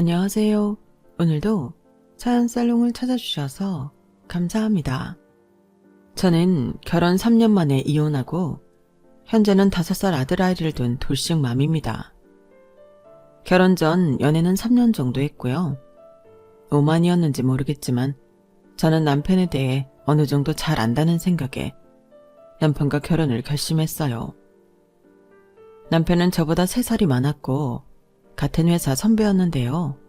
안녕하세요. 오늘도 차연살롱을 찾아주셔서 감사합니다. 저는 결혼 3년 만에 이혼하고 현재는 5살 아들아이를 둔 돌싱맘입니다. 결혼 전 연애는 3년 정도 했고요. 오만이었는지 모르겠지만 저는 남편에 대해 어느 정도 잘 안다는 생각에 남편과 결혼을 결심했어요. 남편은 저보다 3살이 많았고 같은 회사 선배였는데요.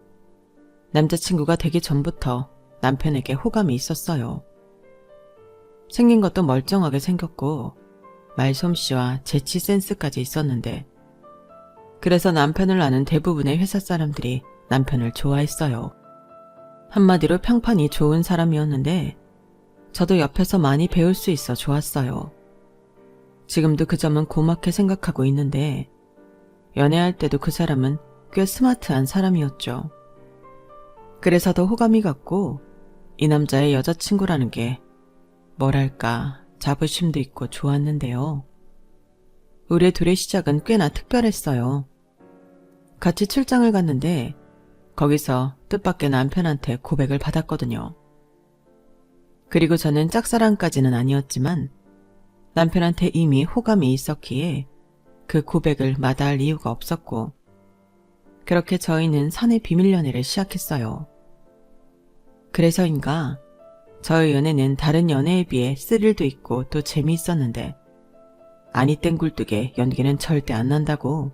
남자친구가 되기 전부터 남편에게 호감이 있었어요. 생긴 것도 멀쩡하게 생겼고 말솜씨와 재치 센스까지 있었는데 그래서 남편을 아는 대부분의 회사 사람들이 남편을 좋아했어요. 한마디로 평판이 좋은 사람이었는데 저도 옆에서 많이 배울 수 있어 좋았어요. 지금도 그 점은 고맙게 생각하고 있는데 연애할 때도 그 사람은 꽤 스마트한 사람이었죠. 그래서 더 호감이 갔고 이 남자의 여자친구라는 게 뭐랄까 자부심도 있고 좋았는데요. 우리의 둘의 시작은 꽤나 특별했어요. 같이 출장을 갔는데 거기서 뜻밖의 남편한테 고백을 받았거든요. 그리고 저는 짝사랑까지는 아니었지만 남편한테 이미 호감이 있었기에 그 고백을 마다할 이유가 없었고 그렇게 저희는 사내 비밀 연애를 시작했어요. 그래서인가 저의 연애는 다른 연애에 비해 스릴도 있고 또 재미있었는데 아니 땡 굴뚝에 연기는 절대 안 난다고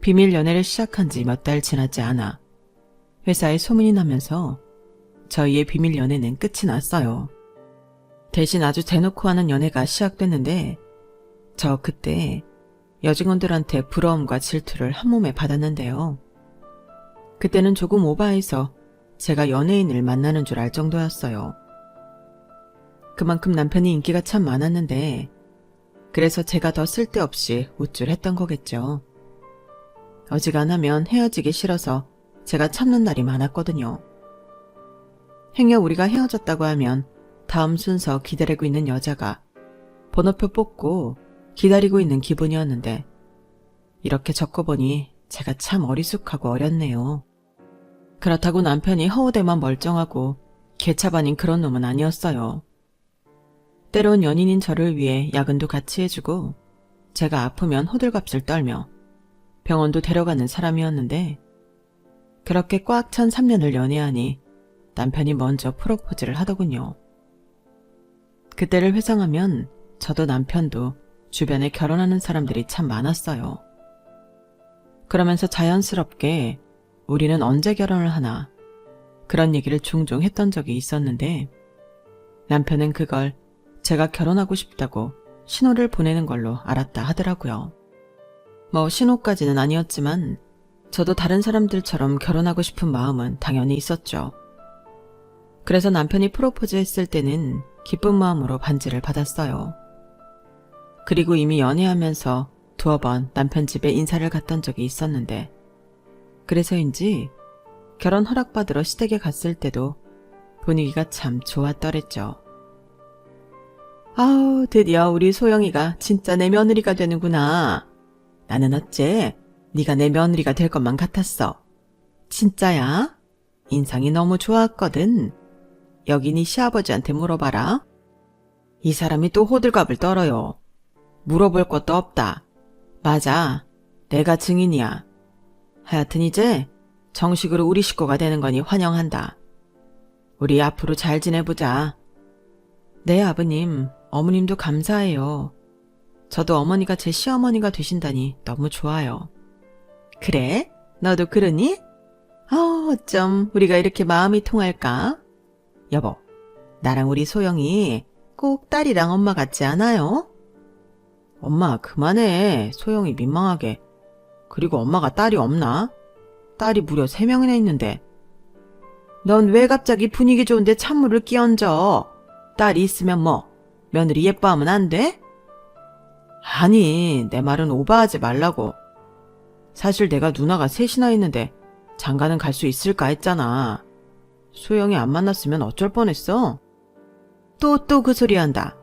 비밀 연애를 시작한 지 몇 달 지나지 않아 회사에 소문이 나면서 저희의 비밀 연애는 끝이 났어요. 대신 아주 대놓고 하는 연애가 시작됐는데 저 그때 여직원들한테 부러움과 질투를 한몸에 받았는데요. 그때는 조금 오바해서 제가 연예인을 만나는 줄 알 정도였어요. 그만큼 남편이 인기가 참 많았는데 그래서 제가 더 쓸데없이 우쭐했던 거겠죠. 어지간하면 헤어지기 싫어서 제가 참는 날이 많았거든요. 행여 우리가 헤어졌다고 하면 다음 순서 기다리고 있는 여자가 번호표 뽑고 기다리고 있는 기분이었는데 이렇게 적어보니 제가 참 어리숙하고 어렸네요. 그렇다고 남편이 허우대만 멀쩡하고 개차반인 그런 놈은 아니었어요. 때론 연인인 저를 위해 야근도 같이 해주고 제가 아프면 호들갑을 떨며 병원도 데려가는 사람이었는데 그렇게 꽉 찬 3년을 연애하니 남편이 먼저 프로포즈를 하더군요. 그때를 회상하면 저도 남편도 주변에 결혼하는 사람들이 참 많았어요. 그러면서 자연스럽게 우리는 언제 결혼을 하나 그런 얘기를 종종 했던 적이 있었는데 남편은 그걸 제가 결혼하고 싶다고 신호를 보내는 걸로 알았다 하더라고요. 뭐 신호까지는 아니었지만 저도 다른 사람들처럼 결혼하고 싶은 마음은 당연히 있었죠. 그래서 남편이 프로포즈 했을 때는 기쁜 마음으로 반지를 받았어요. 그리고 이미 연애하면서 2번 남편 집에 인사를 갔던 적이 있었는데 그래서인지 결혼 허락받으러 시댁에 갔을 때도 분위기가 참 좋았더랬죠. 아우 드디어 우리 소영이가 진짜 내 며느리가 되는구나. 나는 어째 네가 내 며느리가 될 것만 같았어. 진짜야? 인상이 너무 좋았거든. 여기 네 시아버지한테 물어봐라. 이 사람이 또 호들갑을 떨어요. 물어볼 것도 없다. 맞아. 내가 증인이야. 하여튼 이제 정식으로 우리 식구가 되는 거니 환영한다. 우리 앞으로 잘 지내보자. 네 아버님, 어머님도 감사해요. 저도 어머니가 제 시어머니가 되신다니 너무 좋아요. 그래? 너도 그러니? 어쩜 우리가 이렇게 마음이 통할까? 여보, 나랑 우리 소영이 꼭 딸이랑 엄마 같지 않아요? 엄마 그만해. 소영이 민망하게. 그리고 엄마가 딸이 없나? 딸이 무려 3명이나 있는데. 넌 왜 갑자기 분위기 좋은데 찬물을 끼얹어? 딸이 있으면 뭐 며느리 예뻐하면 안 돼? 아니 내 말은 오버하지 말라고. 사실 내가 누나가 3이나 있는데 장가는 갈 수 있을까 했잖아. 소영이 안 만났으면 어쩔 뻔했어? 또 그 소리 한다.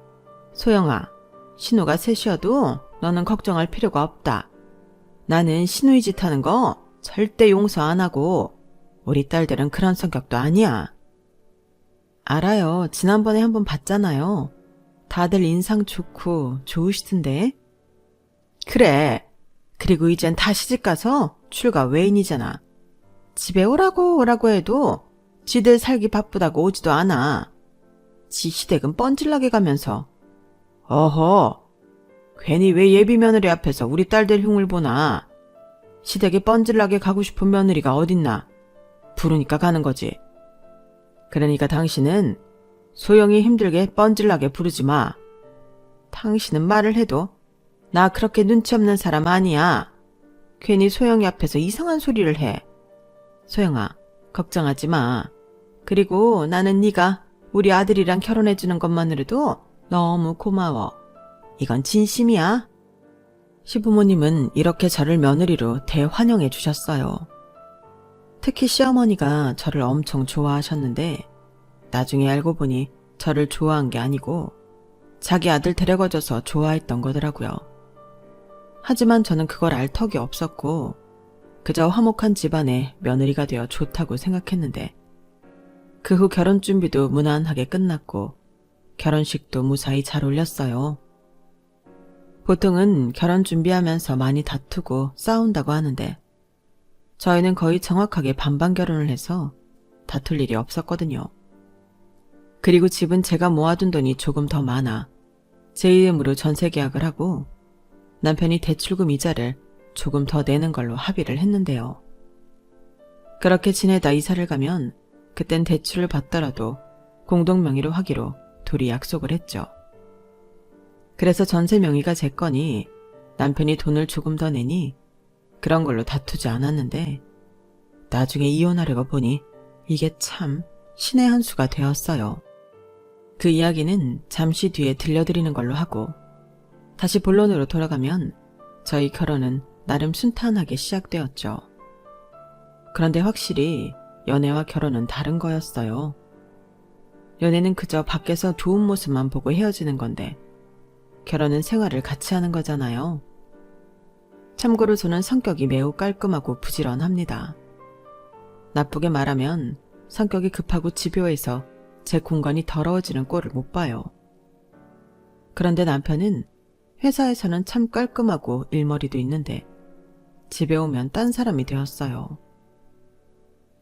소영아, 신우가 3이어도 너는 걱정할 필요가 없다. 나는 신우이 짓 하는 거 절대 용서 안 하고 우리 딸들은 그런 성격도 아니야. 알아요. 지난번에 한번 봤잖아요. 다들 인상 좋고 좋으시던데. 그래. 그리고 이젠 다 시집가서 출가 외인이잖아. 집에 오라고 해도 지들 살기 바쁘다고 오지도 않아. 지 시댁은 뻔질나게 가면서. 어허, 괜히 왜 예비 며느리 앞에서 우리 딸들 흉을 보나. 시댁에 뻔질나게 가고 싶은 며느리가 어딨나. 부르니까 가는 거지. 그러니까 당신은 소영이 힘들게 뻔질나게 부르지 마. 당신은 말을 해도 나 그렇게 눈치 없는 사람 아니야. 괜히 소영이 앞에서 이상한 소리를 해. 소영아, 걱정하지 마. 그리고 나는 네가 우리 아들이랑 결혼해주는 것만으로도 너무 고마워. 이건 진심이야. 시부모님은 이렇게 저를 며느리로 대환영해 주셨어요. 특히 시어머니가 저를 엄청 좋아하셨는데 나중에 알고 보니 저를 좋아한 게 아니고 자기 아들 데려가줘서 좋아했던 거더라고요. 하지만 저는 그걸 알 턱이 없었고 그저 화목한 집안의 며느리가 되어 좋다고 생각했는데 그 후 결혼 준비도 무난하게 끝났고 결혼식도 무사히 잘 올렸어요. 보통은 결혼 준비하면서 많이 다투고 싸운다고 하는데 저희는 거의 정확하게 반반 결혼을 해서 다툴 일이 없었거든요. 그리고 집은 제가 모아둔 돈이 조금 더 많아 제 이름으로 전세 계약을 하고 남편이 대출금 이자를 조금 더 내는 걸로 합의를 했는데요. 그렇게 지내다 이사를 가면 그땐 대출을 받더라도 공동 명의로 하기로 둘이 약속을 했죠. 그래서 전세 명의가 제 거니 남편이 돈을 조금 더 내니 그런 걸로 다투지 않았는데 나중에 이혼하려고 보니 이게 참 신의 한 수가 되었어요. 그 이야기는 잠시 뒤에 들려드리는 걸로 하고 다시 본론으로 돌아가면 저희 결혼은 나름 순탄하게 시작되었죠. 그런데 확실히 연애와 결혼은 다른 거였어요. 연애는 그저 밖에서 좋은 모습만 보고 헤어지는 건데 결혼은 생활을 같이 하는 거잖아요. 참고로 저는 성격이 매우 깔끔하고 부지런합니다. 나쁘게 말하면 성격이 급하고 집요해서 제 공간이 더러워지는 꼴을 못 봐요. 그런데 남편은 회사에서는 참 깔끔하고 일머리도 있는데 집에 오면 딴 사람이 되었어요.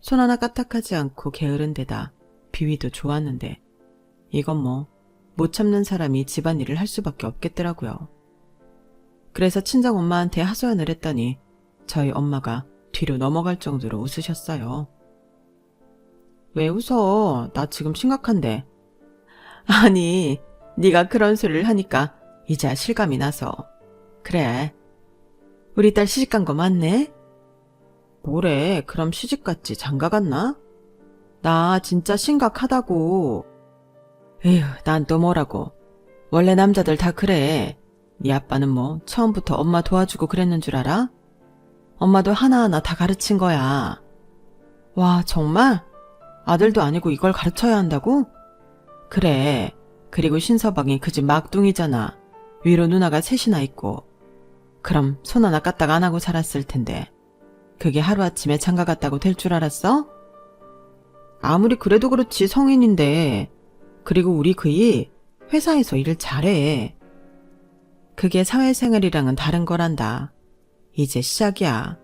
손 하나 까딱하지 않고 게으른 데다 비위도 좋았는데 이건 뭐 못 참는 사람이 집안일을 할 수밖에 없겠더라고요. 그래서 친정엄마한테 하소연을 했더니 저희 엄마가 뒤로 넘어갈 정도로 웃으셨어요. 왜 웃어? 나 지금 심각한데. 아니, 네가 그런 소리를 하니까 이제야 실감이 나서. 그래. 우리 딸 시집간 거 맞네? 뭐래, 그럼 시집갔지 장가갔나? 나 진짜 심각하다고. 에휴, 난 또 뭐라고. 원래 남자들 다 그래. 네 아빠는 뭐 처음부터 엄마 도와주고 그랬는 줄 알아? 엄마도 하나하나 다 가르친 거야. 와, 정말? 아들도 아니고 이걸 가르쳐야 한다고? 그래. 그리고 신서방이 그 집 막둥이잖아. 위로 누나가 셋이나 있고. 그럼 손 하나 까딱 안 하고 살았을 텐데. 그게 하루아침에 장가갔다고 될 줄 알았어? 아무리 그래도 그렇지 성인인데. 그리고 우리 그이 회사에서 일을 잘해. 그게 사회생활이랑은 다른 거란다. 이제 시작이야.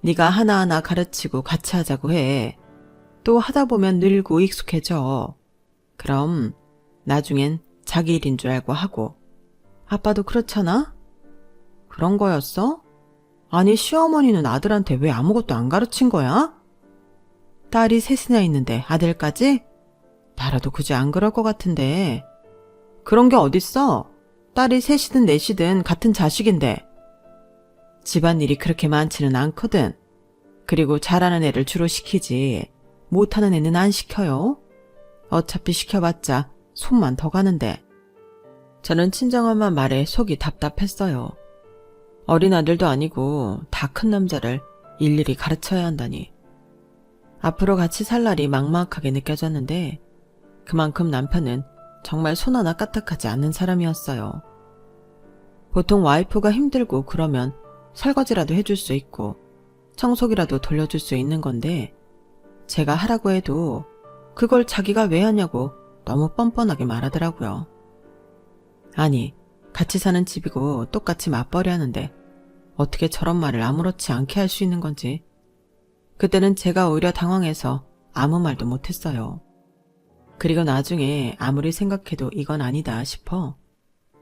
네가 하나하나 가르치고 같이 하자고 해. 또 하다 보면 늘고 익숙해져. 그럼 나중엔 자기 일인 줄 알고 하고. 아빠도 그렇잖아? 그런 거였어? 아니 시어머니는 아들한테 왜 아무것도 안 가르친 거야? 딸이 셋이나 있는데 아들까지? 나라도 굳이 안 그럴 것 같은데. 그런 게 어딨어? 딸이 셋이든 넷이든 같은 자식인데. 집안일이 그렇게 많지는 않거든. 그리고 잘하는 애를 주로 시키지. 못하는 애는 안 시켜요. 어차피 시켜봤자 손만 더 가는데. 저는 친정엄마 말에 속이 답답했어요. 어린 아들도 아니고 다 큰 남자를 일일이 가르쳐야 한다니. 앞으로 같이 살 날이 막막하게 느껴졌는데 그만큼 남편은 정말 손 하나 까딱하지 않는 사람이었어요. 보통 와이프가 힘들고 그러면 설거지라도 해줄 수 있고 청소기라도 돌려줄 수 있는 건데 제가 하라고 해도 그걸 자기가 왜 하냐고 너무 뻔뻔하게 말하더라고요. 아니, 같이 사는 집이고 똑같이 맞벌이 하는데 어떻게 저런 말을 아무렇지 않게 할 수 있는 건지. 그때는 제가 오히려 당황해서 아무 말도 못했어요. 그리고 나중에 아무리 생각해도 이건 아니다 싶어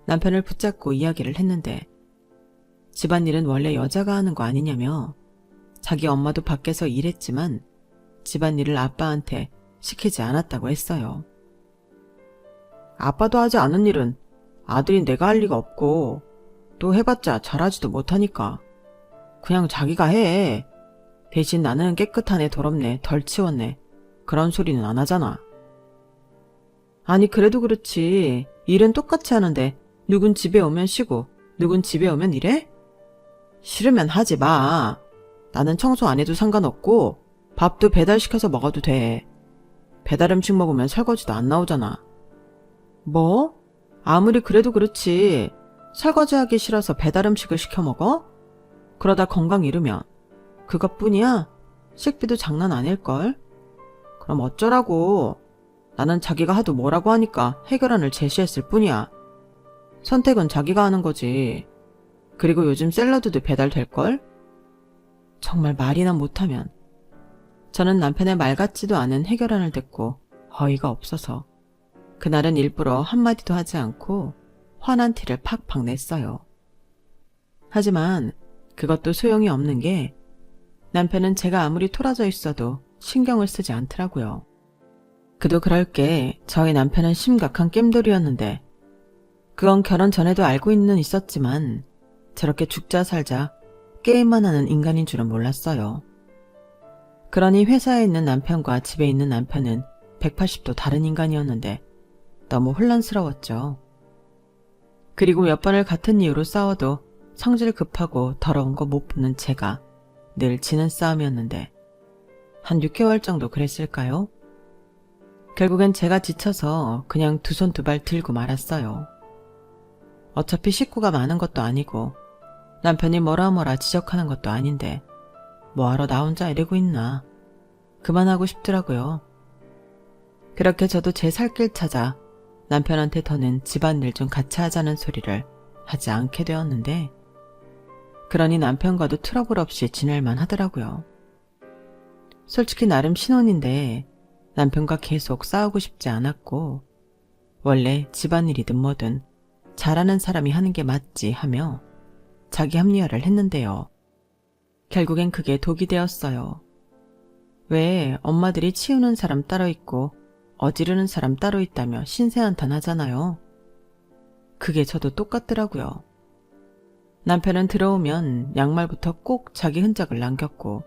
남편을 붙잡고 이야기를 했는데 집안일은 원래 여자가 하는 거 아니냐며 자기 엄마도 밖에서 일했지만 집안일을 아빠한테 시키지 않았다고 했어요. 아빠도 하지 않은 일은 아들이 내가 할 리가 없고 또 해봤자 잘하지도 못하니까 그냥 자기가 해. 대신 나는 깨끗하네 더럽네 덜 치웠네 그런 소리는 안 하잖아. 아니 그래도 그렇지 일은 똑같이 하는데 누군 집에 오면 쉬고 누군 집에 오면 일해? 싫으면 하지 마. 나는 청소 안 해도 상관없고 밥도 배달시켜서 먹어도 돼. 배달 음식 먹으면 설거지도 안 나오잖아. 뭐? 아무리 그래도 그렇지 설거지하기 싫어서 배달 음식을 시켜 먹어? 그러다 건강 잃으면 그것뿐이야? 식비도 장난 아닐걸? 그럼 어쩌라고. 나는 자기가 하도 뭐라고 하니까 해결안을 제시했을 뿐이야. 선택은 자기가 하는 거지. 그리고 요즘 샐러드도 배달될걸? 정말 말이나 못하면. 저는 남편의 말 같지도 않은 해결안을 듣고 어이가 없어서 그날은 일부러 한마디도 하지 않고 화난 티를 팍팍 냈어요. 하지만 그것도 소용이 없는 게 남편은 제가 아무리 토라져 있어도 신경을 쓰지 않더라고요. 그도 그럴 게 저희 남편은 심각한 겜돌이었는데 그건 결혼 전에도 알고 있었지만 저렇게 죽자 살자 게임만 하는 인간인 줄은 몰랐어요. 그러니 회사에 있는 남편과 집에 있는 남편은 180도 다른 인간이었는데 너무 혼란스러웠죠. 그리고 몇 번을 같은 이유로 싸워도 성질 급하고 더러운 거 못 푸는 제가 늘 지는 싸움이었는데 한 6개월 정도 그랬을까요? 결국엔 제가 지쳐서 그냥 두 손 두 발 들고 말았어요. 어차피 식구가 많은 것도 아니고 남편이 뭐라 지적하는 것도 아닌데 뭐하러 나 혼자 이러고 있나. 그만하고 싶더라고요. 그렇게 저도 제 살 길 찾아 남편한테 더는 집안일 좀 같이 하자는 소리를 하지 않게 되었는데 그러니 남편과도 트러블 없이 지낼만 하더라고요. 솔직히 나름 신혼인데 남편과 계속 싸우고 싶지 않았고 원래 집안일이든 뭐든 잘하는 사람이 하는 게 맞지 하며 자기 합리화를 했는데요. 결국엔 그게 독이 되었어요. 왜 엄마들이 치우는 사람 따로 있고 어지르는 사람 따로 있다며 신세한탄 하잖아요. 그게 저도 똑같더라고요. 남편은 들어오면 양말부터 꼭 자기 흔적을 남겼고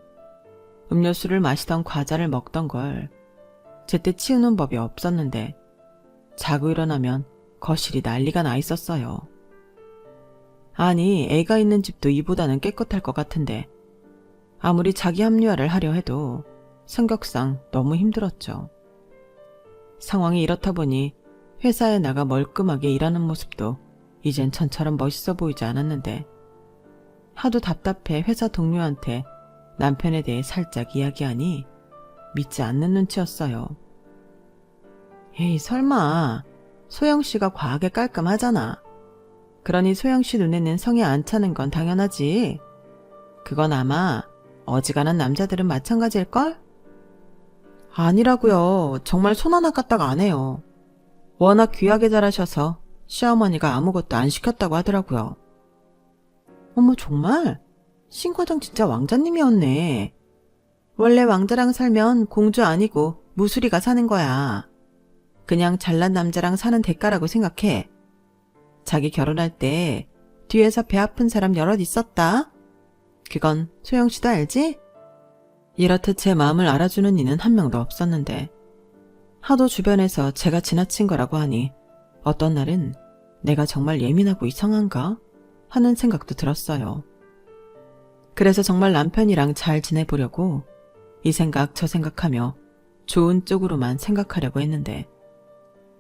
음료수를 마시던 과자를 먹던 걸 제때 치우는 법이 없었는데 자고 일어나면 거실이 난리가 나 있었어요. 아니 애가 있는 집도 이보다는 깨끗할 것 같은데 아무리 자기 합리화를 하려 해도 성격상 너무 힘들었죠. 상황이 이렇다 보니 회사에 나가 멀끔하게 일하는 모습도 이젠 전처럼 멋있어 보이지 않았는데 하도 답답해 회사 동료한테 남편에 대해 살짝 이야기하니 믿지 않는 눈치였어요. 에이 설마 소영씨가 과하게 깔끔하잖아. 그러니 소영씨 눈에는 성에 안 차는 건 당연하지. 그건 아마 어지간한 남자들은 마찬가지일걸? 아니라고요. 정말 손 하나 까딱 안 해요. 워낙 귀하게 자라셔서 시어머니가 아무것도 안 시켰다고 하더라고요. 어머 정말? 신과장 진짜 왕자님이었네. 원래 왕자랑 살면 공주 아니고 무수리가 사는 거야. 그냥 잘난 남자랑 사는 대가라고 생각해. 자기 결혼할 때 뒤에서 배 아픈 사람 여럿 있었다. 그건 소영씨도 알지? 이렇듯 제 마음을 알아주는 이는 한 명도 없었는데 하도 주변에서 제가 지나친 거라고 하니 어떤 날은 내가 정말 예민하고 이상한가 하는 생각도 들었어요. 그래서 정말 남편이랑 잘 지내보려고 이 생각 저 생각하며 좋은 쪽으로만 생각하려고 했는데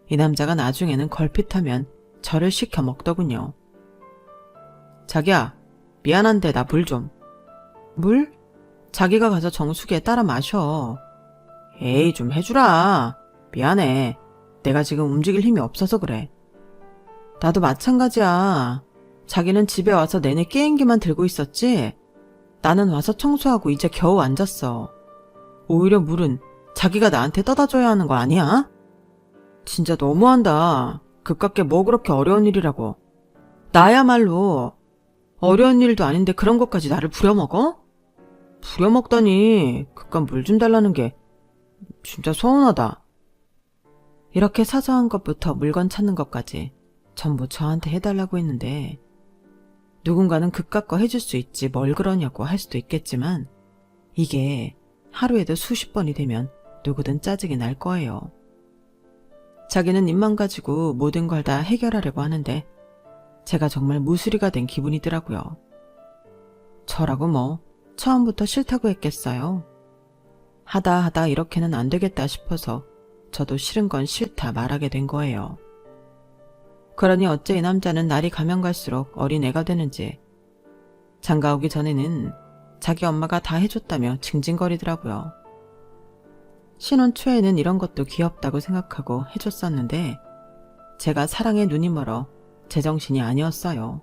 이 남자가 나중에는 걸핏하면 저를 시켜 먹더군요. 자기야, 미안한데 나 물 좀. 물? 자기가 가서 정수기에 따라 마셔. 에이, 좀 해주라. 미안해. 내가 지금 움직일 힘이 없어서 그래. 나도 마찬가지야. 자기는 집에 와서 내내 게임기만 들고 있었지? 나는 와서 청소하고 이제 겨우 앉았어. 오히려 물은 자기가 나한테 떠다 줘야 하는 거 아니야? 진짜 너무한다. 그깟게 뭐 그렇게 어려운 일이라고. 나야말로 어려운 일도 아닌데 그런 것까지 나를 부려먹어? 부려먹다니 그깟 물 좀 달라는 게 진짜 서운하다. 이렇게 사소한 것부터 물건 찾는 것까지 전부 저한테 해달라고 했는데 누군가는 그깟 거 해줄 수 있지 뭘 그러냐고 할 수도 있겠지만 이게 하루에도 수십 번이 되면 누구든 짜증이 날 거예요. 자기는 입만 가지고 모든 걸 다 해결하려고 하는데 제가 정말 무수리가 된 기분이더라고요. 저라고 뭐 처음부터 싫다고 했겠어요. 하다 이렇게는 안 되겠다 싶어서 저도 싫은 건 싫다 말하게 된 거예요. 그러니 어째 이 남자는 날이 가면 갈수록 어린애가 되는지 장가 오기 전에는 자기 엄마가 다 해줬다며 징징거리더라고요. 신혼 초에는 이런 것도 귀엽다고 생각하고 해줬었는데 제가 사랑에 눈이 멀어 제정신이 아니었어요.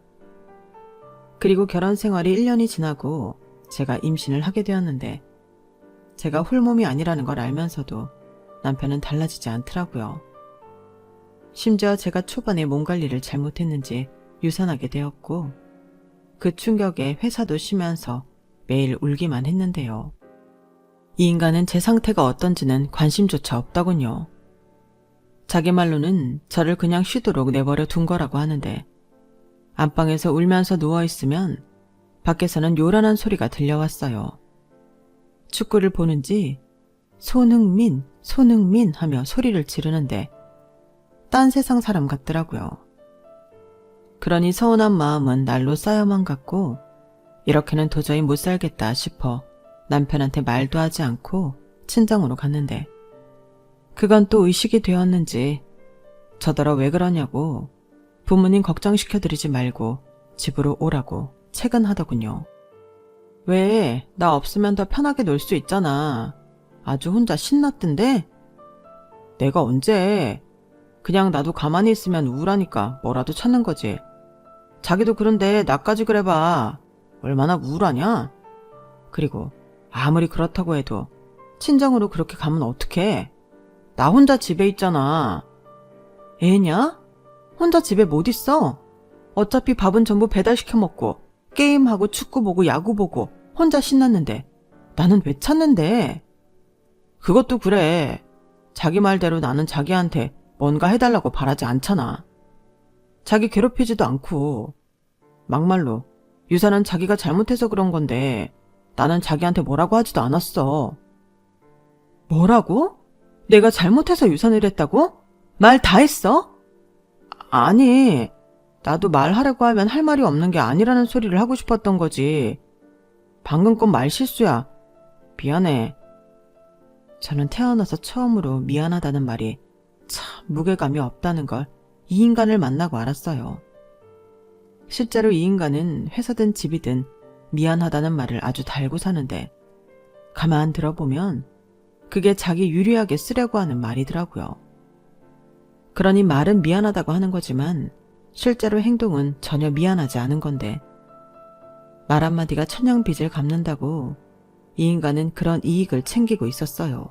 그리고 결혼 생활이 1년이 지나고 제가 임신을 하게 되었는데 제가 홀몸이 아니라는 걸 알면서도 남편은 달라지지 않더라고요. 심지어 제가 초반에 몸 관리를 잘못했는지 유산하게 되었고 그 충격에 회사도 쉬면서 매일 울기만 했는데요. 이 인간은 제 상태가 어떤지는 관심조차 없더군요. 자기 말로는 저를 그냥 쉬도록 내버려 둔 거라고 하는데 안방에서 울면서 누워있으면 밖에서는 요란한 소리가 들려왔어요. 축구를 보는지 손흥민 하며 소리를 지르는데 딴 세상 사람 같더라고요. 그러니 서운한 마음은 날로 쌓여만 갔고 이렇게는 도저히 못 살겠다 싶어 남편한테 말도 하지 않고 친정으로 갔는데 그건 또 의식이 되었는지 저더러 왜 그러냐고 부모님 걱정시켜드리지 말고 집으로 오라고 채근하더군요. 왜? 나 없으면 더 편하게 놀 수 있잖아. 아주 혼자 신났던데? 내가 언제? 그냥 나도 가만히 있으면 우울하니까 뭐라도 찾는 거지. 자기도 그런데 나까지 그래봐. 얼마나 우울하냐? 그리고 아무리 그렇다고 해도 친정으로 그렇게 가면 어떡해? 나 혼자 집에 있잖아. 애냐? 혼자 집에 못 있어? 어차피 밥은 전부 배달시켜 먹고 게임하고 축구 보고 야구 보고 혼자 신났는데 나는 왜 찾는데? 그것도 그래. 자기 말대로 나는 자기한테 뭔가 해달라고 바라지 않잖아. 자기 괴롭히지도 않고 막말로 유산은 자기가 잘못해서 그런 건데 나는 자기한테 뭐라고 하지도 않았어. 뭐라고? 내가 잘못해서 유산을 했다고? 말 다 했어? 아니, 나도 말하려고 하면 할 말이 없는 게 아니라는 소리를 하고 싶었던 거지. 방금 건 말 실수야. 미안해. 저는 태어나서 처음으로 미안하다는 말이 참 무게감이 없다는 걸 이 인간을 만나고 알았어요. 실제로 이 인간은 회사든 집이든 미안하다는 말을 아주 달고 사는데 가만 들어보면 그게 자기 유리하게 쓰려고 하는 말이더라고요. 그러니 말은 미안하다고 하는 거지만 실제로 행동은 전혀 미안하지 않은 건데 말 한마디가 천냥빚을 갚는다고 이 인간은 그런 이익을 챙기고 있었어요.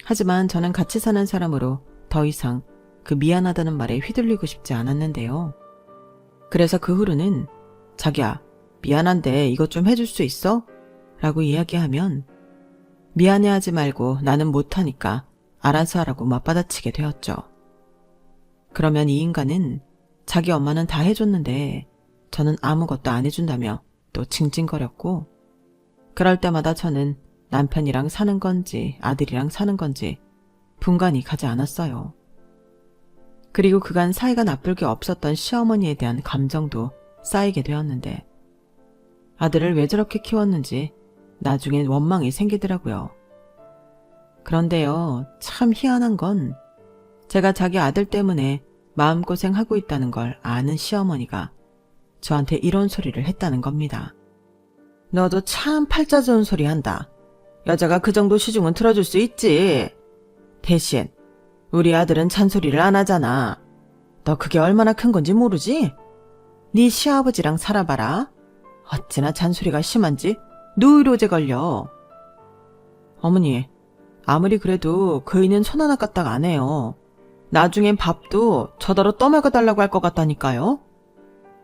하지만 저는 같이 사는 사람으로 더 이상 그 미안하다는 말에 휘둘리고 싶지 않았는데요. 그래서 그 후로는 자기야, 미안한데 이것 좀 해줄 수 있어? 라고 이야기하면 미안해하지 말고 나는 못하니까 알아서 하라고 맞받아치게 되었죠. 그러면 이 인간은 자기 엄마는 다 해줬는데 저는 아무것도 안 해준다며 또 징징거렸고 그럴 때마다 저는 남편이랑 사는 건지 아들이랑 사는 건지 분간이 가지 않았어요. 그리고 그간 사이가 나쁠 게 없었던 시어머니에 대한 감정도 쌓이게 되었는데 아들을 왜 저렇게 키웠는지 나중엔 원망이 생기더라고요. 그런데요, 참 희한한 건 제가 자기 아들 때문에 마음고생하고 있다는 걸 아는 시어머니가 저한테 이런 소리를 했다는 겁니다. 너도 참 팔자 좋은 소리 한다. 여자가 그 정도 시중은 틀어줄 수 있지. 대신 우리 아들은 잔소리를 안 하잖아. 너 그게 얼마나 큰 건지 모르지? 네 시아버지랑 살아봐라. 어찌나 잔소리가 심한지 노이로제 걸려. 어머니, 아무리 그래도 그이는 손 하나 까딱 안 해요. 나중엔 밥도 저더러 떠먹여달라고 할 것 같다니까요.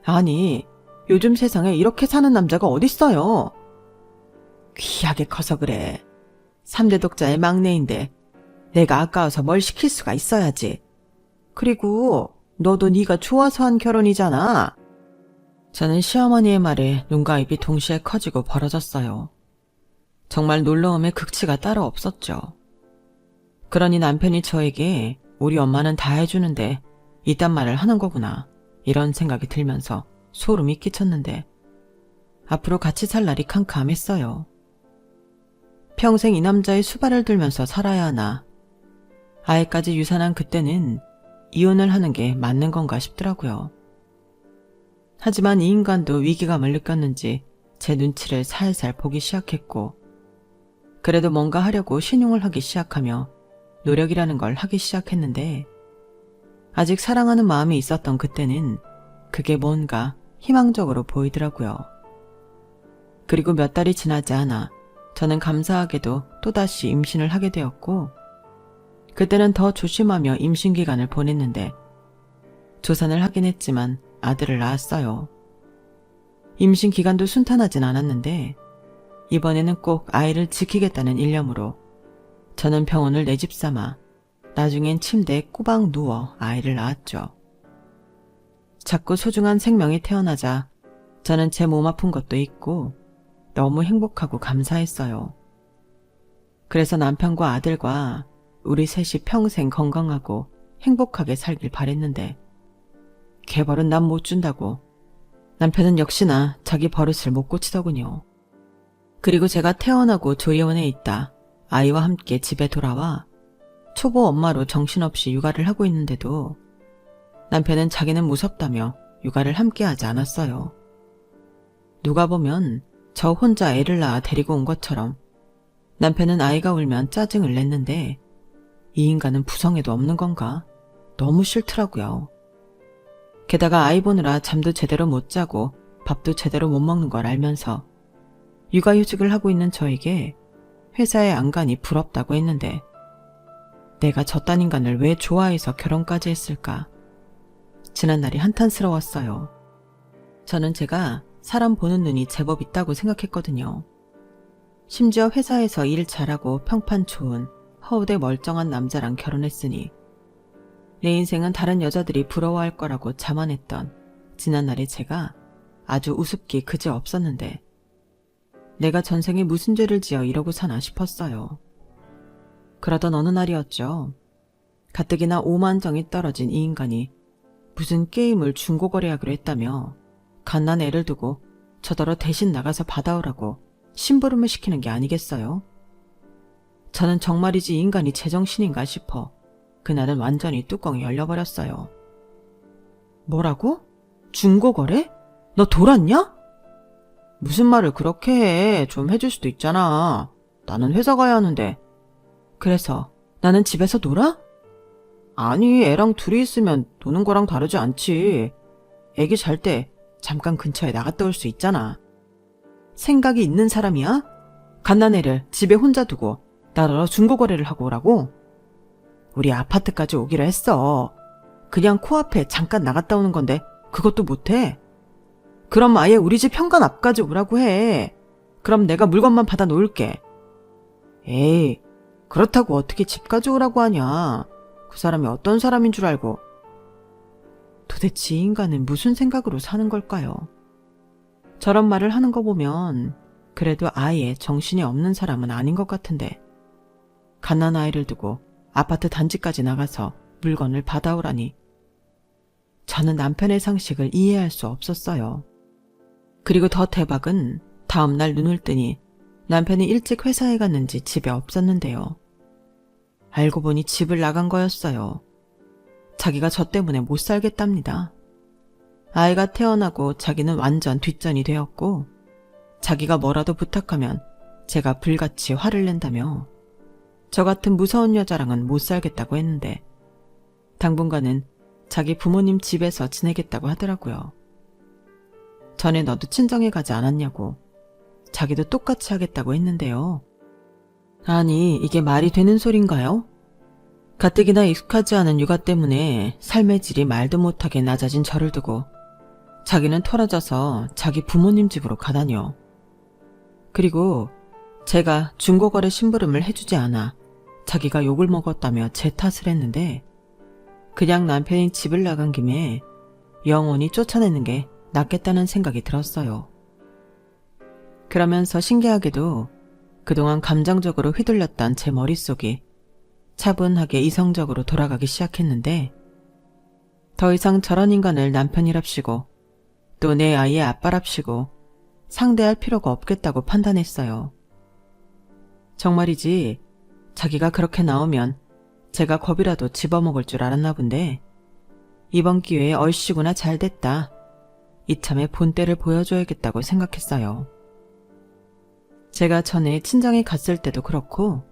아니, 요즘 세상에 이렇게 사는 남자가 어딨어요. 귀하게 커서 그래. 3대 독자의 막내인데 내가 아까워서 뭘 시킬 수가 있어야지. 그리고 너도 네가 좋아서 한 결혼이잖아. 저는 시어머니의 말에 눈과 입이 동시에 커지고 벌어졌어요. 정말 놀라움의 극치가 따로 없었죠. 그러니 남편이 저에게 우리 엄마는 다 해주는데 이딴 말을 하는 거구나, 이런 생각이 들면서 소름이 끼쳤는데 앞으로 같이 살 날이 캄캄했어요. 평생 이 남자의 수발을 들면서 살아야 하나, 아이까지 유산한 그때는 이혼을 하는 게 맞는 건가 싶더라고요. 하지만 이 인간도 위기감을 느꼈는지 제 눈치를 살살 보기 시작했고, 그래도 뭔가 하려고 신용을 하기 시작하며 노력이라는 걸 하기 시작했는데, 아직 사랑하는 마음이 있었던 그때는 그게 뭔가 희망적으로 보이더라고요. 그리고 몇 달이 지나지 않아 저는 감사하게도 또다시 임신을 하게 되었고, 그때는 더 조심하며 임신 기간을 보냈는데 조산을 하긴 했지만 아들을 낳았어요. 임신 기간도 순탄하진 않았는데 이번에는 꼭 아이를 지키겠다는 일념으로 저는 병원을 내 집 삼아 나중엔 침대에 꼬박 누워 아이를 낳았죠. 작고 소중한 생명이 태어나자 저는 제 몸 아픈 것도 있고 너무 행복하고 감사했어요. 그래서 남편과 아들과 우리 셋이 평생 건강하고 행복하게 살길 바랬는데 개벌은 난 못 준다고 남편은 역시나 자기 버릇을 못 고치더군요. 그리고 제가 퇴원하고 조리원에 있다 아이와 함께 집에 돌아와 초보 엄마로 정신없이 육아를 하고 있는데도 남편은 자기는 무섭다며 육아를 함께 하지 않았어요. 누가 보면 저 혼자 애를 낳아 데리고 온 것처럼 남편은 아이가 울면 짜증을 냈는데 이 인간은 부성에도 없는 건가? 너무 싫더라고요. 게다가 아이 보느라 잠도 제대로 못 자고 밥도 제대로 못 먹는 걸 알면서 육아휴직을 하고 있는 저에게 회사의 안간이 부럽다고 했는데 내가 저딴 인간을 왜 좋아해서 결혼까지 했을까? 지난날이 한탄스러웠어요. 저는 제가 사람 보는 눈이 제법 있다고 생각했거든요. 심지어 회사에서 일 잘하고 평판 좋은 허우대 멀쩡한 남자랑 결혼했으니 내 인생은 다른 여자들이 부러워할 거라고 자만했던 지난날의 제가 아주 우습기 그지없었는데 내가 전생에 무슨 죄를 지어 이러고 사나 싶었어요. 그러던 어느 날이었죠. 가뜩이나 오만정이 떨어진 이 인간이 무슨 게임을 중고거래하기로 했다며 갓난 애를 두고 저더러 대신 나가서 받아오라고 심부름을 시키는 게 아니겠어요? 저는 정말이지 이 인간이 제정신인가 싶어 그날은 완전히 뚜껑이 열려버렸어요. 뭐라고? 중고거래? 너 돌았냐? 무슨 말을 그렇게 해. 좀 해줄 수도 있잖아. 나는 회사 가야 하는데. 그래서 나는 집에서 놀아? 아니, 애랑 둘이 있으면 노는 거랑 다르지 않지. 애기 잘 때 잠깐 근처에 나갔다 올 수 있잖아. 생각이 있는 사람이야? 갓난애를 집에 혼자 두고 나더러 중고거래를 하고 오라고? 우리 아파트까지 오기로 했어. 그냥 코앞에 잠깐 나갔다 오는 건데 그것도 못해? 그럼 아예 우리 집 현관 앞까지 오라고 해. 그럼 내가 물건만 받아 놓을게. 에이, 그렇다고 어떻게 집까지 오라고 하냐. 그 사람이 어떤 사람인 줄 알고. 도대체 이 인간은 무슨 생각으로 사는 걸까요? 저런 말을 하는 거 보면 그래도 아예 정신이 없는 사람은 아닌 것 같은데 갓난아이를 두고 아파트 단지까지 나가서 물건을 받아오라니. 저는 남편의 상식을 이해할 수 없었어요. 그리고 더 대박은 다음날 눈을 뜨니 남편이 일찍 회사에 갔는지 집에 없었는데요. 알고 보니 집을 나간 거였어요. 자기가 저 때문에 못 살겠답니다. 아이가 태어나고 자기는 완전 뒷전이 되었고 자기가 뭐라도 부탁하면 제가 불같이 화를 낸다며 저 같은 무서운 여자랑은 못 살겠다고 했는데 당분간은 자기 부모님 집에서 지내겠다고 하더라고요. 전에 너도 친정에 가지 않았냐고 자기도 똑같이 하겠다고 했는데요. 아니, 이게 말이 되는 소린가요? 가뜩이나 익숙하지 않은 육아 때문에 삶의 질이 말도 못하게 낮아진 저를 두고 자기는 토라져서 자기 부모님 집으로 가다녀. 그리고 제가 중고거래 심부름을 해주지 않아 자기가 욕을 먹었다며 제 탓을 했는데 그냥 남편이 집을 나간 김에 영원히 쫓아내는 게 낫겠다는 생각이 들었어요. 그러면서 신기하게도 그동안 감정적으로 휘둘렸던 제 머릿속이 차분하게 이성적으로 돌아가기 시작했는데 더 이상 저런 인간을 남편이랍시고 또 내 아이의 아빠랍시고 상대할 필요가 없겠다고 판단했어요. 정말이지 자기가 그렇게 나오면 제가 겁이라도 집어먹을 줄 알았나 본데 이번 기회에 얼씨구나 잘됐다. 이참에 본때를 보여줘야겠다고 생각했어요. 제가 전에 친정에 갔을 때도 그렇고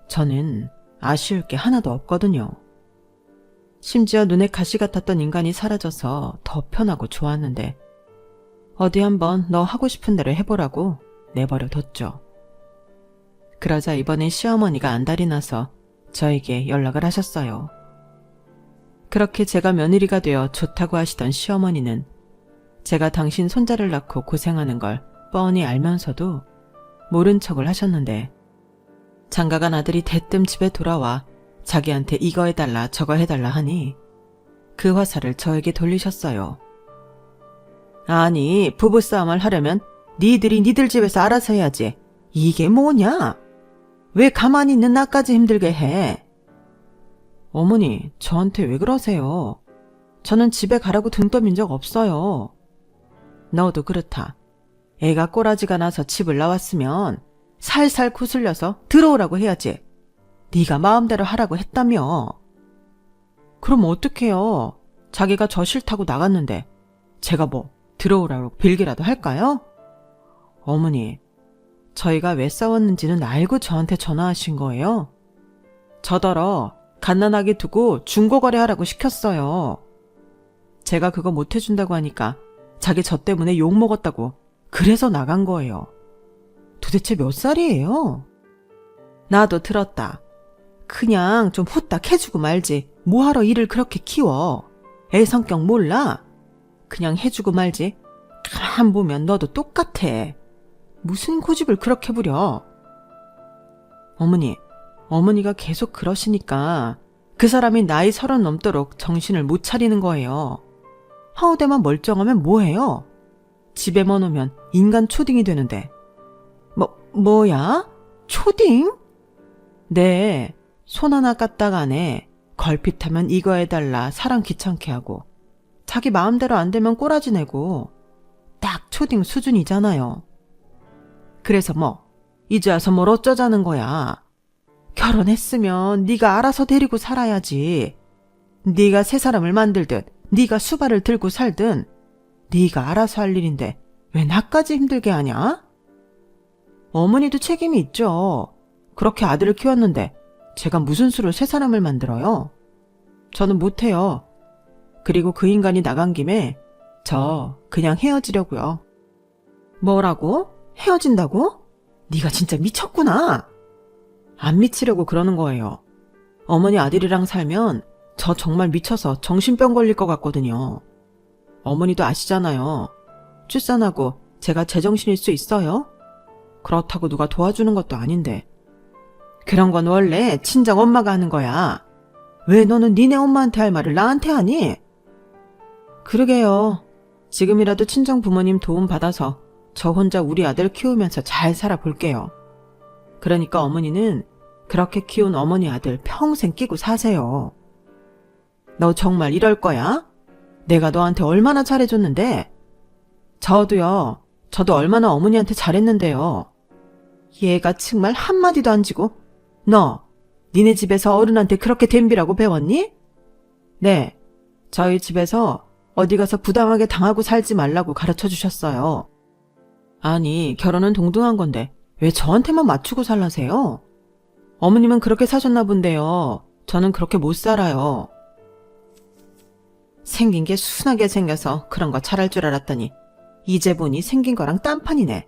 저는 아쉬울 게 하나도 없거든요. 심지어 눈에 가시 같았던 인간이 사라져서 더 편하고 좋았는데 어디 한번 너 하고 싶은 대로 해보라고 내버려 뒀죠. 그러자 이번엔 시어머니가 안달이 나서 저에게 연락을 하셨어요. 그렇게 제가 며느리가 되어 좋다고 하시던 시어머니는 제가 당신 손자를 낳고 고생하는 걸 뻔히 알면서도 모른 척을 하셨는데 장가간 아들이 대뜸 집에 돌아와 자기한테 이거 해달라 저거 해달라 하니 그 화살을 저에게 돌리셨어요. 아니, 부부싸움을 하려면 니들이 니들 집에서 알아서 해야지. 이게 뭐냐? 왜 가만히 있는 나까지 힘들게 해? 어머니, 저한테 왜 그러세요? 저는 집에 가라고 등 떠민 적 없어요. 너도 그렇다. 애가 꼬라지가 나서 집을 나왔으면 살살 구슬려서 들어오라고 해야지. 네가 마음대로 하라고 했다며. 그럼 어떡해요? 자기가 저 싫다고 나갔는데 제가 뭐 들어오라고 빌기라도 할까요? 어머니, 저희가 왜 싸웠는지는 알고 저한테 전화하신 거예요? 저더러 갓난아기 두고 중고거래하라고 시켰어요. 제가 그거 못해준다고 하니까 자기 저 때문에 욕먹었다고 그래서 나간 거예요. 도대체 몇 살이에요? 나도 들었다. 그냥 좀 후딱 해주고 말지 뭐하러 일을 그렇게 키워. 애 성격 몰라? 그냥 해주고 말지. 가만 보면 너도 똑같아. 무슨 고집을 그렇게 부려. 어머니가 계속 그러시니까 그 사람이 나이 30 넘도록 정신을 못 차리는 거예요. 하우대만 멀쩡하면 뭐해요? 집에만 오면 인간 초딩이 되는데. 뭐야? 초딩? 네, 손 하나 까딱 안 해. 걸핏하면 이거 해달라 사람 귀찮게 하고 자기 마음대로 안 되면 꼬라지 내고 딱 초딩 수준이잖아요. 그래서 이제 와서 뭘 어쩌자는 거야. 결혼했으면 네가 알아서 데리고 살아야지. 네가 새 사람을 만들든 네가 수발을 들고 살든 네가 알아서 할 일인데 왜 나까지 힘들게 하냐? 어머니도 책임이 있죠. 그렇게 아들을 키웠는데 제가 무슨 수로 새 사람을 만들어요? 저는 못해요. 그리고 그 인간이 나간 김에 저 그냥 헤어지려고요. 뭐라고? 헤어진다고? 네가 진짜 미쳤구나. 안 미치려고 그러는 거예요. 어머니 아들이랑 살면 저 정말 미쳐서 정신병 걸릴 것 같거든요. 어머니도 아시잖아요. 출산하고 제가 제정신일 수 있어요? 그렇다고 누가 도와주는 것도 아닌데. 그런 건 원래 친정 엄마가 하는 거야. 왜 너는 니네 엄마한테 할 말을 나한테 하니? 그러게요. 지금이라도 친정 부모님 도움 받아서 저 혼자 우리 아들 키우면서 잘 살아볼게요. 그러니까 어머니는 그렇게 키운 어머니 아들 평생 끼고 사세요. 너 정말 이럴 거야? 내가 너한테 얼마나 잘해줬는데? 저도 얼마나 어머니한테 잘했는데요. 얘가 정말 한마디도 안 지고 너 니네 집에서 어른한테 그렇게 덤비라고 배웠니? 네, 저희 집에서 어디 가서 부당하게 당하고 살지 말라고 가르쳐 주셨어요. 아니, 결혼은 동등한 건데 왜 저한테만 맞추고 살라세요? 어머님은 그렇게 사셨나 본데요. 저는 그렇게 못 살아요. 생긴 게 순하게 생겨서 그런 거 잘할 줄 알았더니 이제 보니 생긴 거랑 딴판이네.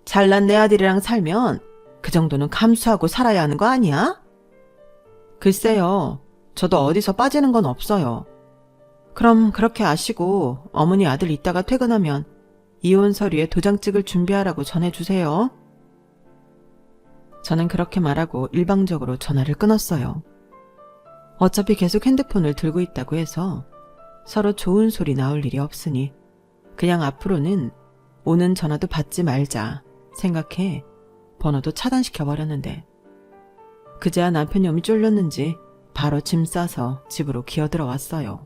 잘난 내 아들이랑 살면 그 정도는 감수하고 살아야 하는 거 아니야? 글쎄요. 저도 어디서 빠지는 건 없어요. 그럼 그렇게 아시고 어머니 아들 이따가 퇴근하면 이혼 서류에 도장 찍을 준비하라고 전해주세요. 저는 그렇게 말하고 일방적으로 전화를 끊었어요. 어차피 계속 핸드폰을 들고 있다고 해서 서로 좋은 소리 나올 일이 없으니 그냥 앞으로는 오는 전화도 받지 말자 생각해 번호도 차단시켜버렸는데 그제야 남편이 몸이 쫄렸는지 바로 짐 싸서 집으로 기어들어왔어요.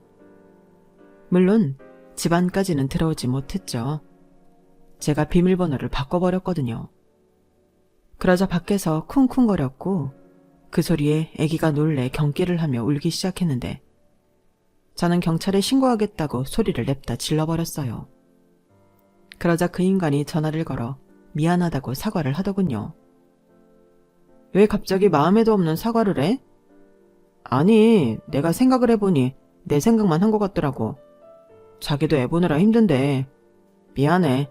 물론 집 안까지는 들어오지 못했죠. 제가 비밀번호를 바꿔버렸거든요. 그러자 밖에서 쿵쿵거렸고 그 소리에 아기가 놀래 경기를 하며 울기 시작했는데 저는 경찰에 신고하겠다고 소리를 냅다 질러버렸어요. 그러자 그 인간이 전화를 걸어 미안하다고 사과를 하더군요. 왜 갑자기 마음에도 없는 사과를 해? 아니, 내가 생각을 해보니 내 생각만 한 것 같더라고. 자기도 애 보느라 힘든데 미안해.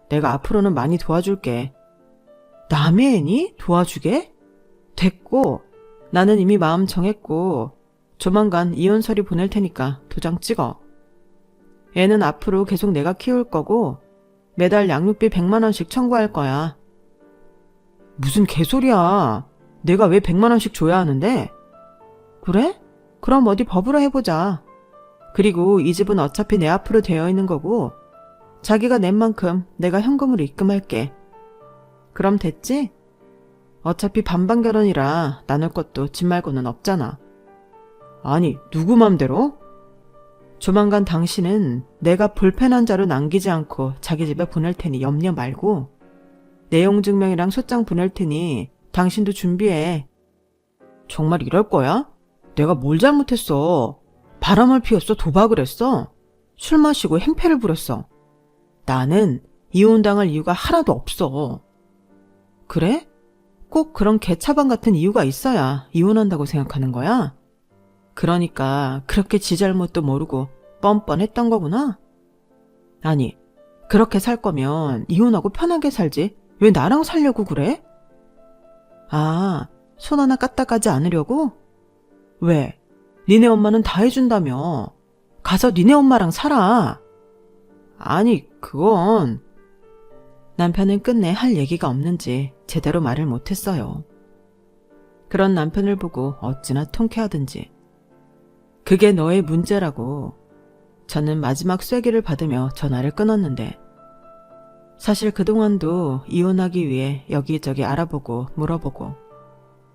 내가 앞으로는 많이 도와줄게. 남의 애니? 도와주게? 됐고, 나는 이미 마음 정했고 조만간 이혼 서류 보낼 테니까 도장 찍어. 애는 앞으로 계속 내가 키울 거고 매달 양육비 100만 원씩 청구할 거야. 무슨 개소리야. 내가 왜 100만 원씩 줘야 하는데? 그래? 그럼 어디 법으로 해보자. 그리고 이 집은 어차피 내 앞으로 되어 있는 거고 자기가 낸 만큼 내가 현금으로 입금할게. 그럼 됐지? 어차피 반반 결혼이라 나눌 것도 집 말고는 없잖아. 아니, 누구 맘대로? 조만간 당신은 내가 볼펜 자료 남기지 않고 자기 집에 보낼 테니 염려 말고 내용 증명이랑 소장 보낼 테니 당신도 준비해. 정말 이럴 거야? 내가 뭘 잘못했어? 바람을 피웠어? 도박을 했어? 술 마시고 행패를 부렸어? 나는 이혼당할 이유가 하나도 없어. 그래? 꼭 그런 개차반 같은 이유가 있어야 이혼한다고 생각하는 거야? 그러니까 그렇게 지 잘못도 모르고 뻔뻔했던 거구나? 아니, 그렇게 살 거면 이혼하고 편하게 살지 왜 나랑 살려고 그래? 아, 손 하나 까딱하지 않으려고? 왜? 니네 엄마는 다 해준다며. 가서 니네 엄마랑 살아. 아니, 그건... 남편은 끝내 할 얘기가 없는지 제대로 말을 못했어요. 그런 남편을 보고 어찌나 통쾌하든지. 그게 너의 문제라고. 저는 마지막 쐐기를 받으며 전화를 끊었는데 사실 그동안도 이혼하기 위해 여기저기 알아보고 물어보고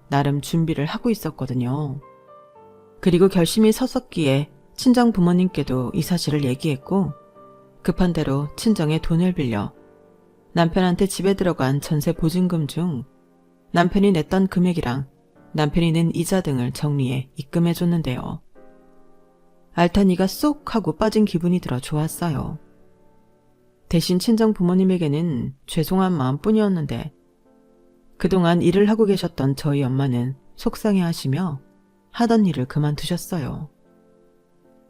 나름 준비를 하고 있었거든요. 그리고 결심이 섰었기에 친정 부모님께도 이 사실을 얘기했고 급한 대로 친정에 돈을 빌려 남편한테 집에 들어간 전세 보증금 중 남편이 냈던 금액이랑 남편이 낸 이자 등을 정리해 입금해줬는데요. 알타니가 쏙 하고 빠진 기분이 들어 좋았어요. 대신 친정 부모님에게는 죄송한 마음뿐이었는데 그동안 일을 하고 계셨던 저희 엄마는 속상해하시며 하던 일을 그만두셨어요.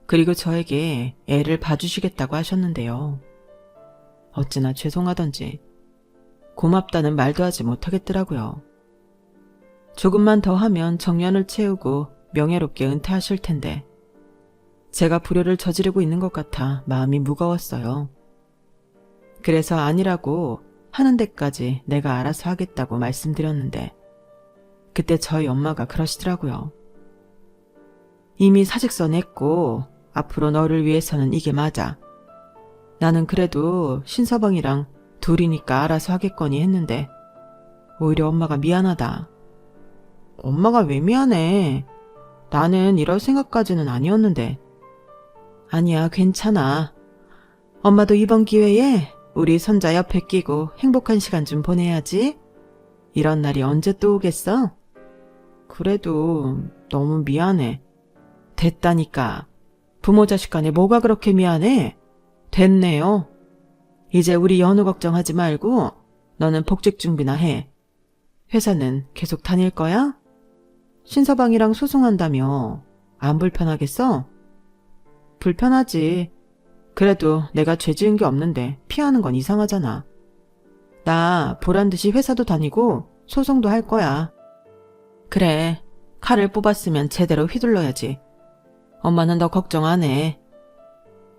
그리고 저에게 애를 봐주시겠다고 하셨는데요. 어찌나 죄송하던지 고맙다는 말도 하지 못하겠더라고요. 조금만 더 하면 정년을 채우고 명예롭게 은퇴하실 텐데 제가 불효를 저지르고 있는 것 같아 마음이 무거웠어요. 그래서 아니라고 하는 데까지 내가 알아서 하겠다고 말씀드렸는데 그때 저희 엄마가 그러시더라고요. 이미 사직서 냈고 앞으로 너를 위해서는 이게 맞아. 나는 그래도 신서방이랑 둘이니까 알아서 하겠거니 했는데 오히려 엄마가 미안하다. 엄마가 왜 미안해? 나는 이럴 생각까지는 아니었는데. 아니야, 괜찮아. 엄마도 이번 기회에 우리 손자 옆에 끼고 행복한 시간 좀 보내야지. 이런 날이 언제 또 오겠어? 그래도 너무 미안해. 됐다니까. 부모 자식 간에 뭐가 그렇게 미안해? 됐네요. 이제 우리 연우 걱정하지 말고 너는 복직 준비나 해. 회사는 계속 다닐 거야? 신서방이랑 소송한다며 안 불편하겠어? 불편하지. 그래도 내가 죄 지은 게 없는데 피하는 건 이상하잖아. 나 보란듯이 회사도 다니고 소송도 할 거야. 그래, 칼을 뽑았으면 제대로 휘둘러야지. 엄마는 너 걱정 안 해.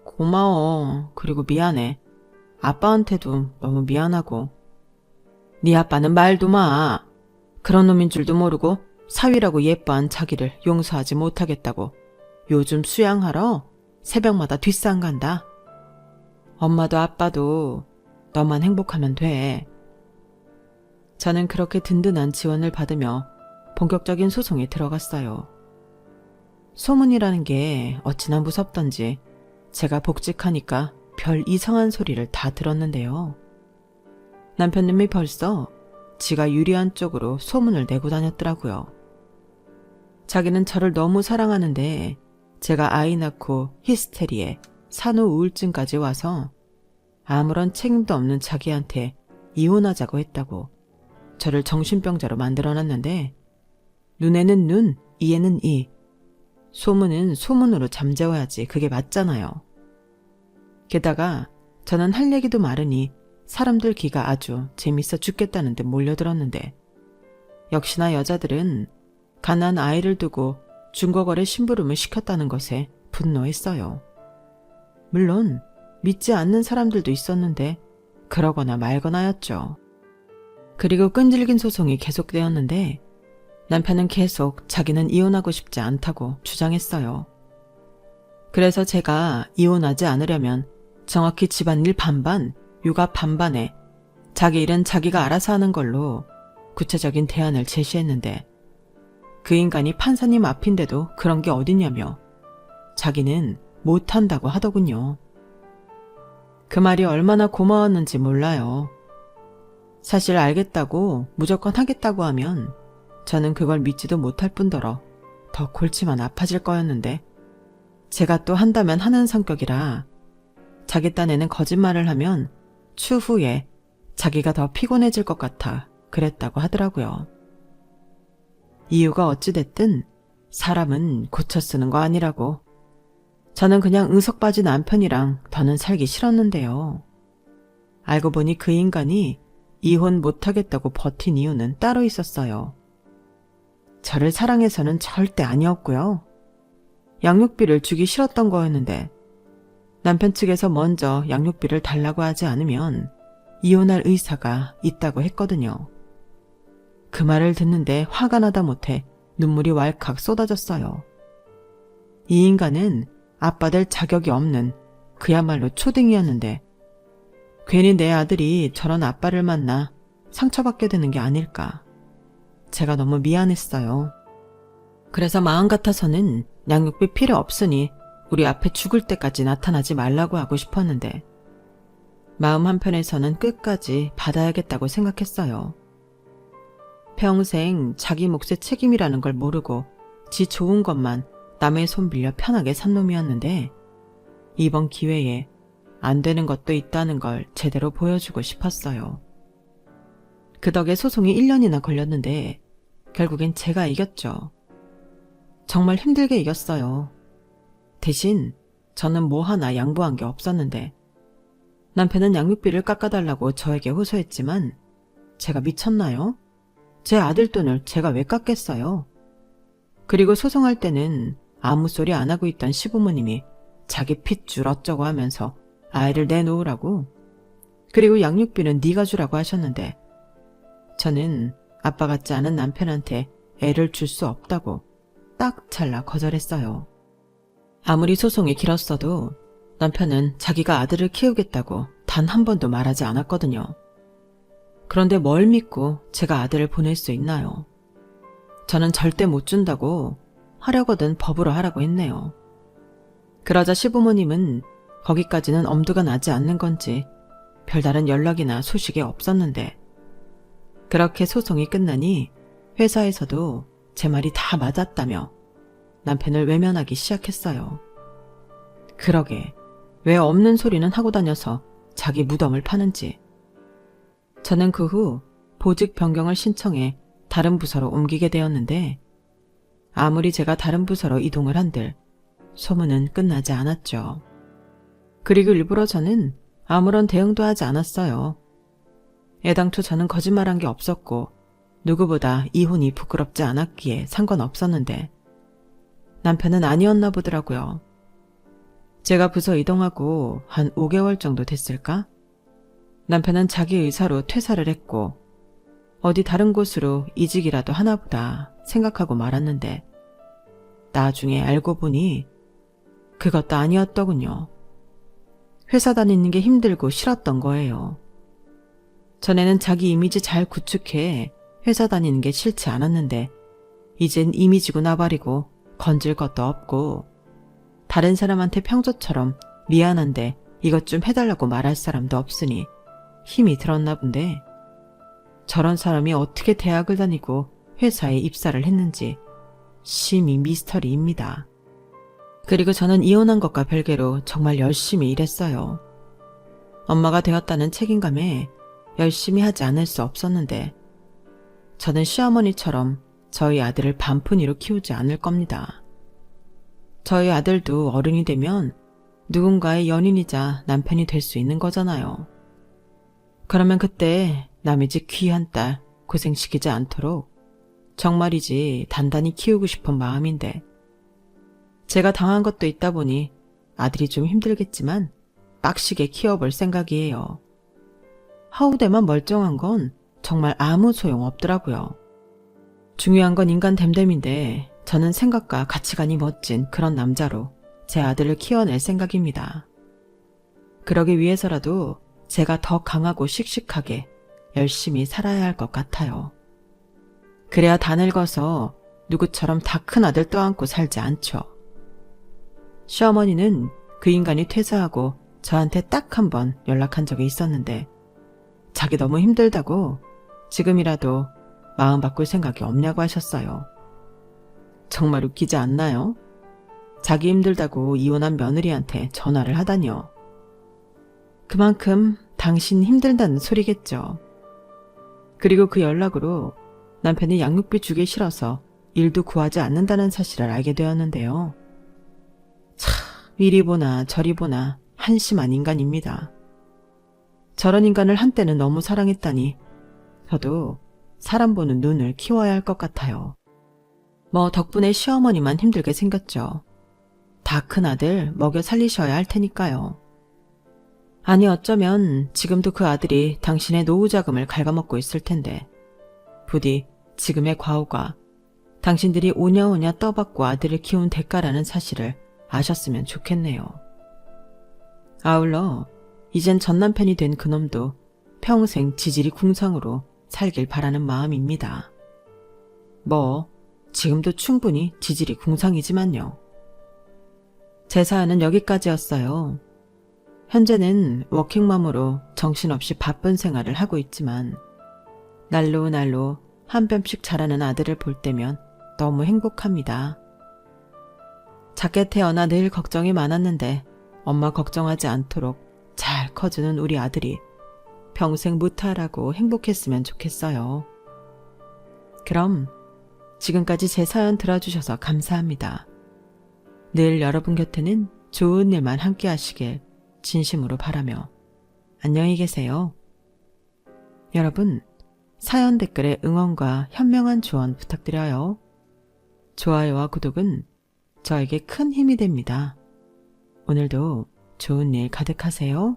고마워. 그리고 미안해. 아빠한테도 너무 미안하고. 네 아빠는 말도 마. 그런 놈인 줄도 모르고 사위라고 예뻐한 자기를 용서하지 못하겠다고 요즘 수양하러 새벽마다 뒷산 간다. 엄마도 아빠도 너만 행복하면 돼. 저는 그렇게 든든한 지원을 받으며 본격적인 소송에 들어갔어요. 소문이라는 게 어찌나 무섭던지 제가 복직하니까 별 이상한 소리를 다 들었는데요. 남편님이 벌써 지가 유리한 쪽으로 소문을 내고 다녔더라고요. 자기는 저를 너무 사랑하는데 제가 아이 낳고 히스테리에 산후 우울증까지 와서 아무런 책임도 없는 자기한테 이혼하자고 했다고 저를 정신병자로 만들어놨는데 눈에는 눈, 이에는 이. 소문은 소문으로 잠재워야지 그게 맞잖아요. 게다가 저는 할 얘기도 많으니 사람들 귀가 아주 재밌어 죽겠다는 데 몰려들었는데 역시나 여자들은 가난한 아이를 두고 중고거래 심부름을 시켰다는 것에 분노했어요. 물론 믿지 않는 사람들도 있었는데 그러거나 말거나였죠. 그리고 끈질긴 소송이 계속되었는데 남편은 계속 자기는 이혼하고 싶지 않다고 주장했어요. 그래서 제가 이혼하지 않으려면 정확히 집안일 반반, 육아 반반에 자기 일은 자기가 알아서 하는 걸로 구체적인 대안을 제시했는데 그 인간이 판사님 앞인데도 그런 게 어딨냐며 자기는 못한다고 하더군요. 그 말이 얼마나 고마웠는지 몰라요. 사실 알겠다고 무조건 하겠다고 하면 저는 그걸 믿지도 못할 뿐더러 더 골치만 아파질 거였는데 제가 또 한다면 하는 성격이라 자기 딴에는 거짓말을 하면 추후에 자기가 더 피곤해질 것 같아 그랬다고 하더라고요. 이유가 어찌됐든 사람은 고쳐 쓰는 거 아니라고. 저는 그냥 응석 빠진 남편이랑 더는 살기 싫었는데요. 알고 보니 그 인간이 이혼 못하겠다고 버틴 이유는 따로 있었어요. 저를 사랑해서는 절대 아니었고요. 양육비를 주기 싫었던 거였는데 남편 측에서 먼저 양육비를 달라고 하지 않으면 이혼할 의사가 있다고 했거든요. 그 말을 듣는데 화가 나다 못해 눈물이 왈칵 쏟아졌어요. 이 인간은 아빠 될 자격이 없는 그야말로 초딩이었는데 괜히 내 아들이 저런 아빠를 만나 상처받게 되는 게 아닐까. 제가 너무 미안했어요. 그래서 마음 같아서는 양육비 필요 없으니 우리 앞에 죽을 때까지 나타나지 말라고 하고 싶었는데 마음 한편에서는 끝까지 받아야겠다고 생각했어요. 평생 자기 몫의 책임이라는 걸 모르고 지 좋은 것만 남의 손 빌려 편하게 산 놈이었는데 이번 기회에 안 되는 것도 있다는 걸 제대로 보여주고 싶었어요. 그 덕에 소송이 1년이나 걸렸는데 결국엔 제가 이겼죠. 정말 힘들게 이겼어요. 대신 저는 뭐 하나 양보한 게 없었는데 남편은 양육비를 깎아달라고 저에게 호소했지만 제가 미쳤나요? 제 아들 돈을 제가 왜 깎겠어요? 그리고 소송할 때는 아무 소리 안 하고 있던 시부모님이 자기 핏줄 어쩌고 하면서 아이를 내놓으라고 그리고 양육비는 네가 주라고 하셨는데 저는 아빠 같지 않은 남편한테 애를 줄 수 없다고 딱 잘라 거절했어요. 아무리 소송이 길었어도 남편은 자기가 아들을 키우겠다고 단 한 번도 말하지 않았거든요. 그런데 뭘 믿고 제가 아들을 보낼 수 있나요? 저는 절대 못 준다고 하려거든 법으로 하라고 했네요. 그러자 시부모님은 거기까지는 엄두가 나지 않는 건지 별다른 연락이나 소식이 없었는데 그렇게 소송이 끝나니 회사에서도 제 말이 다 맞았다며 남편을 외면하기 시작했어요. 그러게 왜 없는 소리는 하고 다녀서 자기 무덤을 파는지. 저는 그 후 보직 변경을 신청해 다른 부서로 옮기게 되었는데 아무리 제가 다른 부서로 이동을 한들 소문은 끝나지 않았죠. 그리고 일부러 저는 아무런 대응도 하지 않았어요. 애당초 저는 거짓말한 게 없었고 누구보다 이혼이 부끄럽지 않았기에 상관없었는데 남편은 아니었나 보더라고요. 제가 부서 이동하고 한 5개월 정도 됐을까? 남편은 자기 의사로 퇴사를 했고 어디 다른 곳으로 이직이라도 하나보다 생각하고 말았는데 나중에 알고 보니 그것도 아니었더군요. 회사 다니는 게 힘들고 싫었던 거예요. 전에는 자기 이미지 잘 구축해 회사 다니는 게 싫지 않았는데 이젠 이미지고 나발이고 건질 것도 없고 다른 사람한테 평소처럼 미안한데 이것 좀 해달라고 말할 사람도 없으니 힘이 들었나 본데 저런 사람이 어떻게 대학을 다니고 회사에 입사를 했는지 심히 미스터리입니다. 그리고 저는 이혼한 것과 별개로 정말 열심히 일했어요. 엄마가 되었다는 책임감에 열심히 하지 않을 수 없었는데 저는 시어머니처럼 저희 아들을 반푼이로 키우지 않을 겁니다. 저희 아들도 어른이 되면 누군가의 연인이자 남편이 될 수 있는 거잖아요. 그러면 그때 남의 집 귀한 딸 고생시키지 않도록 정말이지 단단히 키우고 싶은 마음인데 제가 당한 것도 있다 보니 아들이 좀 힘들겠지만 빡시게 키워볼 생각이에요. 하우대만 멀쩡한 건 정말 아무 소용 없더라고요. 중요한 건 인간 됨됨인데 저는 생각과 가치관이 멋진 그런 남자로 제 아들을 키워낼 생각입니다. 그러기 위해서라도 제가 더 강하고 씩씩하게 열심히 살아야 할 것 같아요. 그래야 다 늙어서 누구처럼 다 큰 아들 떠안고 살지 않죠. 시어머니는 그 인간이 퇴사하고 저한테 딱 한 번 연락한 적이 있었는데 자기 너무 힘들다고 지금이라도 마음 바꿀 생각이 없냐고 하셨어요. 정말 웃기지 않나요? 자기 힘들다고 이혼한 며느리한테 전화를 하다니요. 그만큼 당신 힘들다는 소리겠죠. 그리고 그 연락으로 남편이 양육비 주기 싫어서 일도 구하지 않는다는 사실을 알게 되었는데요. 참, 이리 보나 저리 보나 한심한 인간입니다. 저런 인간을 한때는 너무 사랑했다니 저도 사람 보는 눈을 키워야 할 것 같아요. 뭐 덕분에 시어머니만 힘들게 생겼죠. 다 큰 아들 먹여 살리셔야 할 테니까요. 아니 어쩌면 지금도 그 아들이 당신의 노후 자금을 갉아먹고 있을 텐데 부디 지금의 과오가 당신들이 오냐오냐 떠받고 아들을 키운 대가라는 사실을 아셨으면 좋겠네요. 아울러 이젠 전남편이 된 그놈도 평생 지질이 궁상으로 살길 바라는 마음입니다. 뭐 지금도 충분히 지질이 궁상이지만요. 제 사연은 여기까지였어요. 현재는 워킹맘으로 정신없이 바쁜 생활을 하고 있지만 날로 날로 한 뼘씩 자라는 아들을 볼 때면 너무 행복합니다. 작게 태어나 늘 걱정이 많았는데 엄마 걱정하지 않도록 잘 커주는 우리 아들이 평생 무탈하고 행복했으면 좋겠어요. 그럼 지금까지 제 사연 들어주셔서 감사합니다. 늘 여러분 곁에는 좋은 일만 함께 하시길 진심으로 바라며 안녕히 계세요. 여러분, 사연 댓글에 응원과 현명한 조언 부탁드려요. 좋아요와 구독은 저에게 큰 힘이 됩니다. 오늘도 좋은 일 가득하세요.